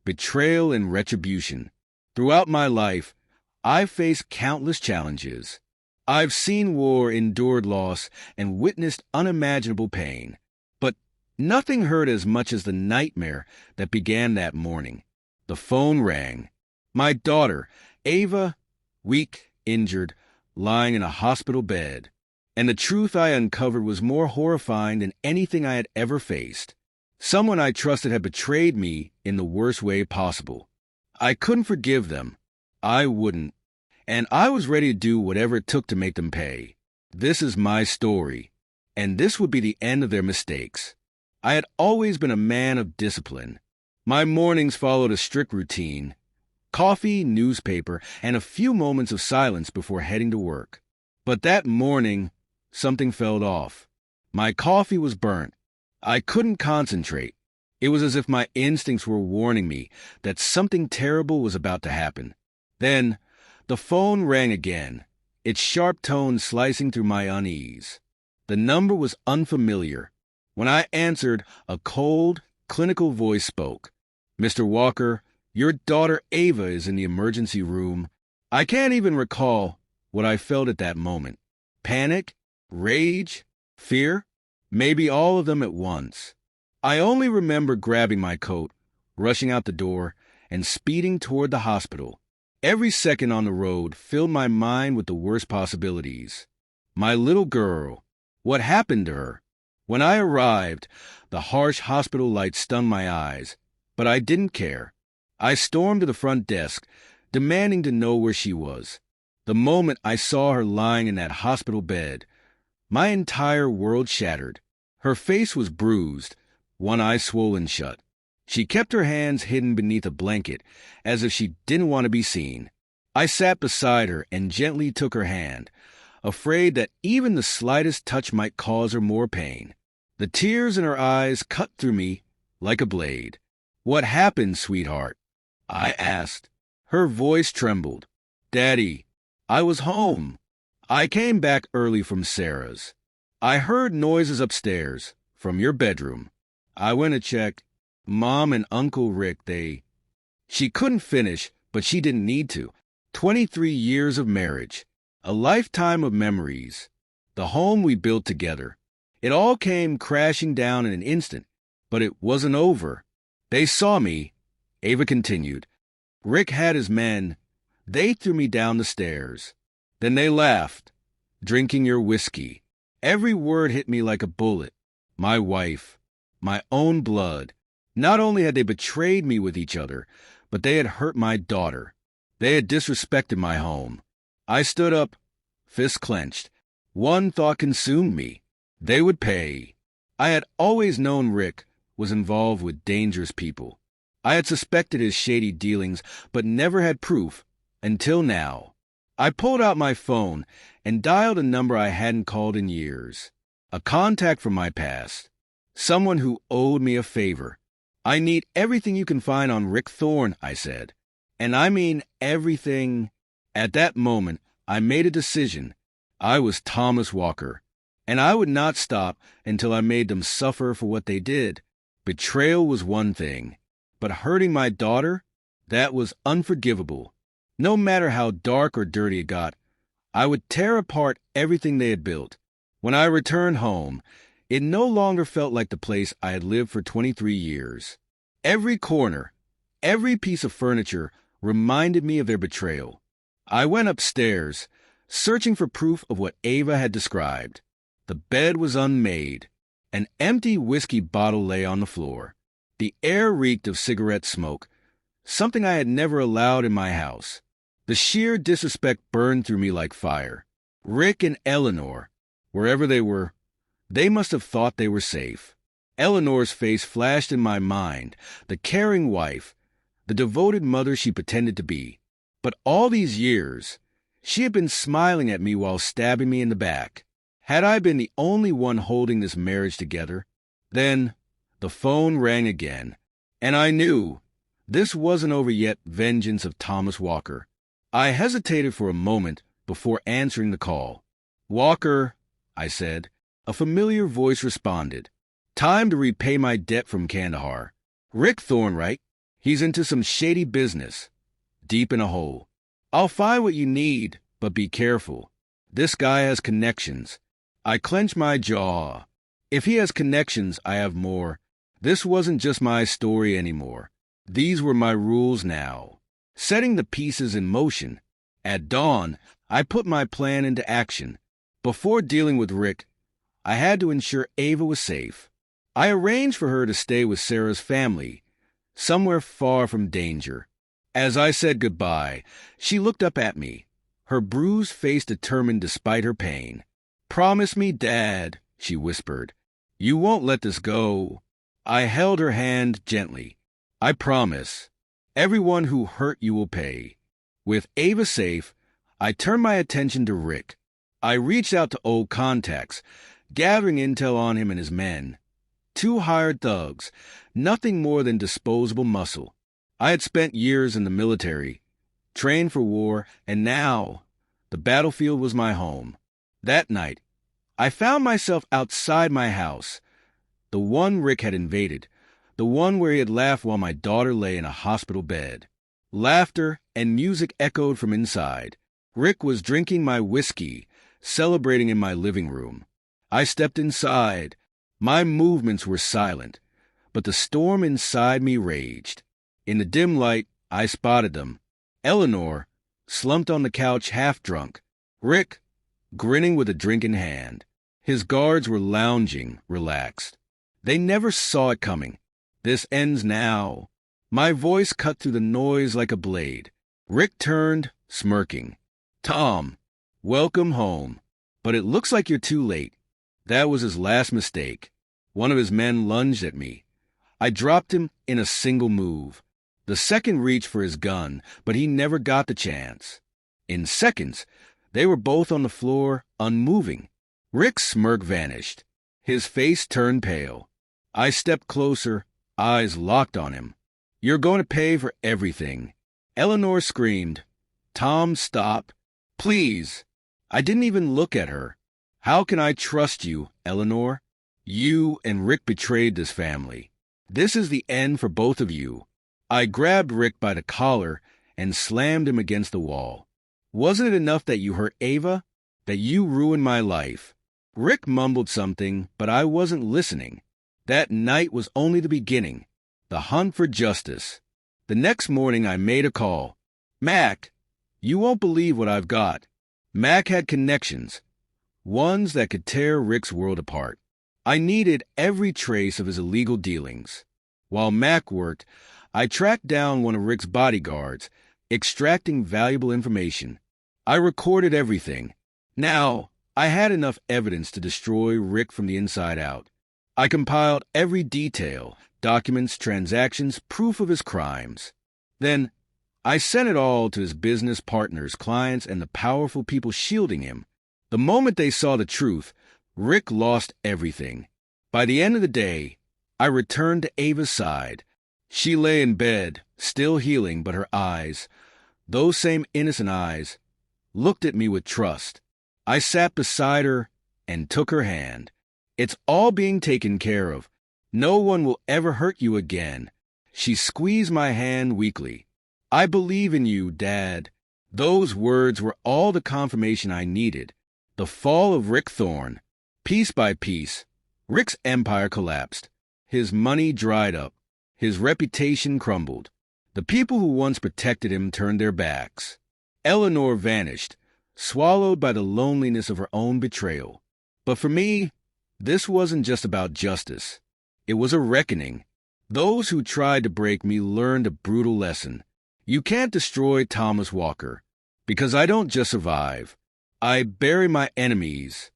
betrayal and retribution. Throughout my life, I've faced countless challenges. I've seen war, endured loss, and witnessed unimaginable pain. But nothing hurt as much as the nightmare that began that morning. The phone rang. My daughter, Ava, weak, injured, lying in a hospital bed. And the truth I uncovered was more horrifying than anything I had ever faced. Someone I trusted had betrayed me in the worst way possible. I couldn't forgive them. I wouldn't. And I was ready to do whatever it took to make them pay. This is my story. And this would be the end of their mistakes. I had always been a man of discipline. My mornings followed a strict routine. Coffee, newspaper, and a few moments of silence before heading to work. But that morning, something fell off. My coffee was burnt. I couldn't concentrate. It was as if my instincts were warning me that something terrible was about to happen. Then, the phone rang again, its sharp tone slicing through my unease. The number was unfamiliar. When I answered, a cold, clinical voice spoke. "Mr. Walker, your daughter Ava is in the emergency room." I can't even recall what I felt at that moment. Panic? Rage? Fear? Maybe all of them at once. I only remember grabbing my coat, rushing out the door, and speeding toward the hospital. Every second on the road filled my mind with the worst possibilities. My little girl. What happened to her? When I arrived, the harsh hospital light stunned my eyes, but I didn't care. I stormed to the front desk, demanding to know where she was. The moment I saw her lying in that hospital bed, my entire world shattered. Her face was bruised, one eye swollen shut. She kept her hands hidden beneath a blanket, as if she didn't want to be seen. I sat beside her and gently took her hand, afraid that even the slightest touch might cause her more pain. The tears in her eyes cut through me like a blade. "What happened, sweetheart?" I asked. Her voice trembled. "Daddy, I was home. I came back early from Sarah's. I heard noises upstairs, from your bedroom. I went to check. Mom and Uncle Rick, She couldn't finish, but she didn't need to. 23 years of marriage. A lifetime of memories. The home we built together. It all came crashing down in an instant, but it wasn't over. They saw me," Ava continued. "Rick had his men. They threw me down the stairs. Then they laughed, drinking your whiskey. Every word hit me like a bullet. My wife, my own blood. Not only had they betrayed me with each other, but they had hurt my daughter. They had disrespected my home." I stood up, fists clenched. One thought consumed me. They would pay. I had always known Rick was involved with dangerous people. I had suspected his shady dealings, but never had proof, until now. I pulled out my phone and dialed a number I hadn't called in years. A contact from my past. Someone who owed me a favor. "I need everything you can find on Rick Thorne," I said. "And I mean everything." At that moment, I made a decision. I was Thomas Walker, and I would not stop until I made them suffer for what they did. Betrayal was one thing, but hurting my daughter, that was unforgivable. No matter how dark or dirty it got, I would tear apart everything they had built. When I returned home, it no longer felt like the place I had lived for 23 years. Every corner, every piece of furniture reminded me of their betrayal. I went upstairs, searching for proof of what Ava had described. The bed was unmade. An empty whiskey bottle lay on the floor. The air reeked of cigarette smoke, something I had never allowed in my house. The sheer disrespect burned through me like fire. Rick and Eleanor, wherever they were, they must have thought they were safe. Eleanor's face flashed in my mind, the caring wife, the devoted mother she pretended to be. But all these years, she had been smiling at me while stabbing me in the back. Had I been the only one holding this marriage together? Then the phone rang again, and I knew this wasn't over yet. Vengeance of Thomas Walker. I hesitated for a moment before answering the call. "Walker," I said. A familiar voice responded. "Time to repay my debt from Kandahar. Rick Thorne, right? He's into some shady business, deep in a hole. I'll find what you need, but be careful. This guy has connections. I clench my jaw. If he has connections, I have more. This wasn't just my story anymore. These were my rules now. Setting the pieces in motion. At dawn, I put my plan into action. Before dealing with Rick, I had to ensure Ava was safe. I arranged for her to stay with Sarah's family, somewhere far from danger. As I said goodbye, she looked up at me, her bruised face determined despite her pain. "Promise me, Dad," she whispered. "You won't let this go." I held her hand gently. "I promise. Everyone who hurt you will pay." With Ava safe, I turned my attention to Rick. I reached out to old contacts, gathering intel on him and his men. 2 hired thugs, nothing more than disposable muscle. I had spent years in the military, trained for war, and now the battlefield was my home. That night, I found myself outside my house, the one Rick had invaded, the one where he had laughed while my daughter lay in a hospital bed. Laughter and music echoed from inside. Rick was drinking my whiskey, celebrating in my living room. I stepped inside. My movements were silent, but the storm inside me raged. In the dim light, I spotted them. Eleanor, slumped on the couch half drunk. Rick, grinning with a drink in hand. His guards were lounging, relaxed. They never saw it coming. "This ends now." My voice cut through the noise like a blade. Rick turned, smirking. "Tom, welcome home. But it looks like you're too late." That was his last mistake. One of his men lunged at me. I dropped him in a single move. The second reached for his gun, but he never got the chance. In seconds, they were both on the floor, unmoving. Rick's smirk vanished. His face turned pale. I stepped closer, eyes locked on him. "You're going to pay for everything." Eleanor screamed. "Tom, stop. Please." I didn't even look at her. "How can I trust you, Eleanor? You and Rick betrayed this family. This is the end for both of you." I grabbed Rick by the collar and slammed him against the wall. "Wasn't it enough that you hurt Ava? That you ruined my life?" Rick mumbled something, but I wasn't listening. That night was only the beginning. The hunt for justice. The next morning I made a call. "Mac, you won't believe what I've got." Mac had connections, ones that could tear Rick's world apart. I needed every trace of his illegal dealings. While Mac worked, I tracked down one of Rick's bodyguards, extracting valuable information. I recorded everything. Now, I had enough evidence to destroy Rick from the inside out. I compiled every detail, documents, transactions, proof of his crimes. Then, I sent it all to his business partners, clients, and the powerful people shielding him. The moment they saw the truth, Rick lost everything. By the end of the day, I returned to Ava's side. She lay in bed, still healing, but her eyes, those same innocent eyes, looked at me with trust. I sat beside her and took her hand. "It's all being taken care of. No one will ever hurt you again." She squeezed my hand weakly. "I believe in you, Dad." Those words were all the confirmation I needed. The fall of Rick Thorne. Piece by piece, Rick's empire collapsed. His money dried up. His reputation crumbled. The people who once protected him turned their backs. Eleanor vanished, swallowed by the loneliness of her own betrayal. But for me, this wasn't just about justice. It was a reckoning. Those who tried to break me learned a brutal lesson. You can't destroy Thomas Walker, because I don't just survive. I bury my enemies